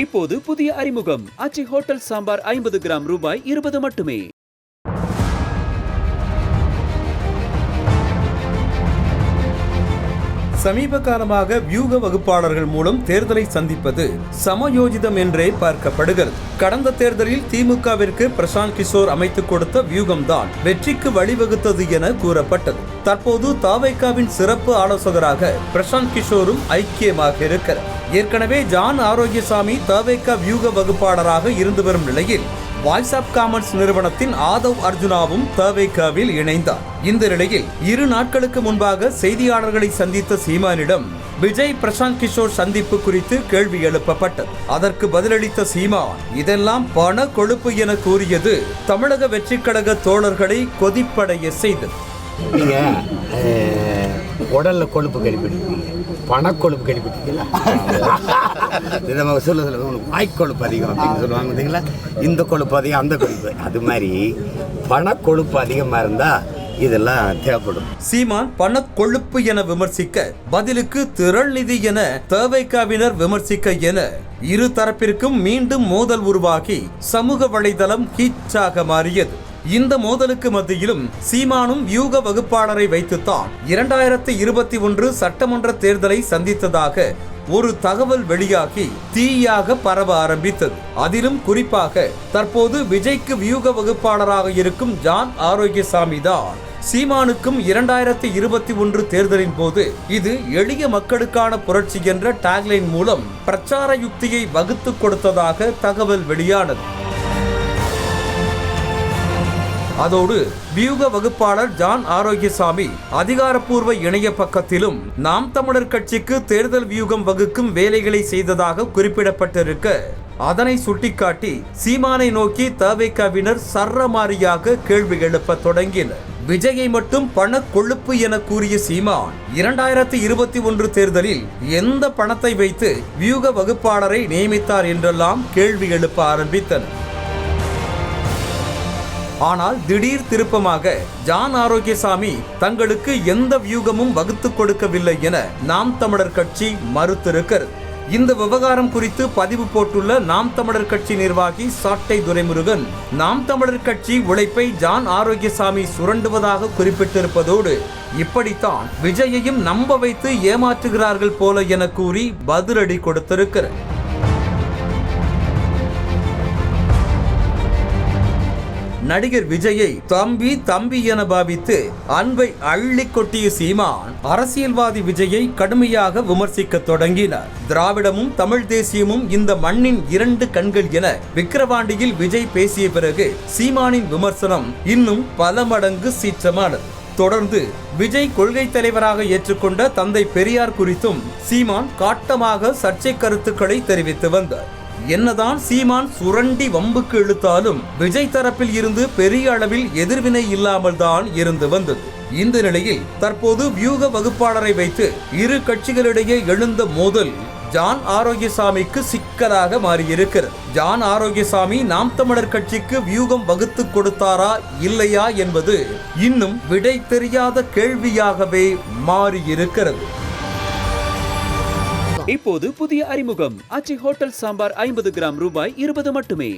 இப்போது புதிய அறிமுகம் அச்சி ஹோட்டல் சாம்பார் 50 கிராம் ரூபாய் 20 மட்டுமே. சமீப காலமாக வியூக வகுப்பாளர்கள் மூலம் தேர்தலை சந்திப்பது சமயோஜிதம் என்றே பார்க்கப்படுகிறது. கடந்த தேர்தலில் திமுகவிற்கு பிரசாந்த் கிஷோர் அமைத்துக் கொடுத்த வியூகம்தான் வெற்றிக்கு வழிவகுத்தது என கூறப்பட்டது. தற்போது தாவேகாவின் சிறப்பு ஆலோசகராக பிரசாந்த் கிஷோரும் ஐக்கியமாக இருக்கிறார். ஏற்கனவே ஜான் ஆரோக்கியசாமி தாவேகா வியூக வகுப்பாளராக இருந்து வரும் நிலையில் வாய்ஸ் ஆஃப் காமன்ஸ் நிறுவனத்தின் ஆதவ் அர்ஜுனாவும் தாவேகாவில் இணைந்தார். இந்த நிலையில் 2 நாட்களுக்கு முன்பாக செய்தியாளர்களை சந்தித்த சீமானிடம் விஜய் பிரசாந்த் கிஷோர் சந்திப்பு குறித்து கேள்வி எழுப்பப்பட்டது. அதற்கு பதிலளித்த சீமான் இதெல்லாம் பண கொழுப்பு என கூறியது தமிழக வெற்றி கழக தோழர்களை கொதிப்படைய செய்தது. நீங்க உடல்ல கொழுப்பு கழிப்பிட்டீங்க, பணக்கொழுப்பு கழிப்பிட்டீங்களா? சொல்ல வாய்க்கொழுப்பு அதிகம் அப்படின்னு சொல்லுவாங்க பார்த்தீங்களா? இந்த கொழுப்பு அதிகம், அந்த கொழுப்பு, அது மாதிரி பணக்கொழுப்பு அதிகமாக இருந்தால் இதெல்லாம் தேவைப்படும். சீமான் பணக்கொழுப்பு என விமர்சிக்க, பதிலுக்கு திரள் நிதி என தவேகாவினர் விமர்சிக்க என இரு தரப்பிற்கும் மீண்டும் மோதல் உருவாகி சமூக வலைதளம் ஹிட்டாக மாறியது. இந்த மோதலுக்கு மத்தியிலும் சீமானும் வியூக வகுப்பாளரை வைத்துத்தான் 2021 சட்டமன்ற தேர்தலை சந்தித்ததாக ஒரு தகவல் வெளியாகி தீயாக பரவ ஆரம்பித்தது. அதிலும் குறிப்பாக தற்போது விஜய்க்கு வியூக வகுப்பாளராக இருக்கும் ஜான் ஆரோக்கியசாமி தான் சீமானுக்கும் 2021 தேர்தலின் போது இது எளிய மக்களுக்கான புரட்சி என்ற டாக்லைன் மூலம் பிரச்சார யுக்தியை வகுத்து கொடுத்ததாக தகவல் வெளியானது. அதோடு வியூக வகுப்பாளர் ஜான் ஆரோக்கியசாமி அதிகாரப்பூர்வ இணைய பக்கத்திலும் நாம் தமிழர் கட்சிக்கு தேர்தல் வியூகம் வகுக்கும் வேலைகளை செய்ததாக குறிப்பிடப்பட்டிருக்க, அதனை சுட்டிக்காட்டி சீமானை நோக்கி தவேகாவினர் சரமாரியாக கேள்வி எழுப்ப தொடங்கினர். விஜயை மட்டும் பண கொழுப்பு என கூறிய சீமான் 2021 தேர்தலில் எந்த பணத்தை வைத்து வியூக வகுப்பாளரை நியமித்தார் என்றெல்லாம் கேள்வி எழுப்ப ஆரம்பித்தனர். ஆனால் திடீர் திருப்பமாக ஜான் ஆரோக்கியசாமி தங்களுக்கு எந்த வியூகமும் வகுத்து கொடுக்கவில்லை என நாம் தமிழர் கட்சி மறுத்திருக்கிறது. இந்த விவகாரம் குறித்து பதிவு போட்டுள்ள நாம் தமிழர் கட்சி நிர்வாகி சாட்டை துரைமுருகன், நாம் தமிழர் கட்சி உழைப்பை ஜான் ஆரோக்கியசாமி சுரண்டுவதாக குறிப்பிட்டிருப்பதோடு இப்படித்தான் விஜயையும் நம்ப வைத்து ஏமாற்றுகிறார்கள் போல என கூறி பதிலடி கொடுத்திருக்கிறார். நடிகர் விஜயை தம்பி என பாவித்து அன்பை அள்ளி கொட்டிய சீமான் அரசியல்வாதி விஜயை கடுமையாக விமர்சிக்க தொடங்கினார். திராவிடமும் தமிழ் தேசியமும் இந்த மண்ணின் 2 கண்கள் என விக்கிரவாண்டியில் விஜய் பேசிய பிறகு சீமானின் விமர்சனம் இன்னும் பல மடங்கு சீற்றமானது. தொடர்ந்து விஜய் கொள்கை தலைவராக ஏற்றுக்கொண்ட தந்தை பெரியார் குறித்தும் சீமான் காட்டமாக சர்ச்சை கருத்துக்களை தெரிவித்து வந்தார். என்னதான் சீமான் சுரண்டி வம்புக்கு இழுத்தாலும் விஜய் தரப்பில் இருந்து பெரிய அளவில் எதிர்வினை இல்லாமல் தான் இருந்து வந்தது. இந்த நிலையில் தற்போது வியூக வகுப்பாளரை வைத்து இரு கட்சிகளிடையே எழுந்த மோதல் ஜான் ஆரோக்கியசாமிக்கு சிக்கலாக மாறியிருக்கிறது. ஜான் ஆரோக்கியசாமி நாம் தமிழர் கட்சிக்கு வியூகம் வகுத்து கொடுத்தாரா இல்லையா என்பது இன்னும் விடை தெரியாத கேள்வியாகவே மாறியிருக்கிறது. இப்போது புதிய அறிமுகம் அச்சி ஹோட்டல் சாம்பார் 50 கிராம் ரூபாய் 20 மட்டுமே.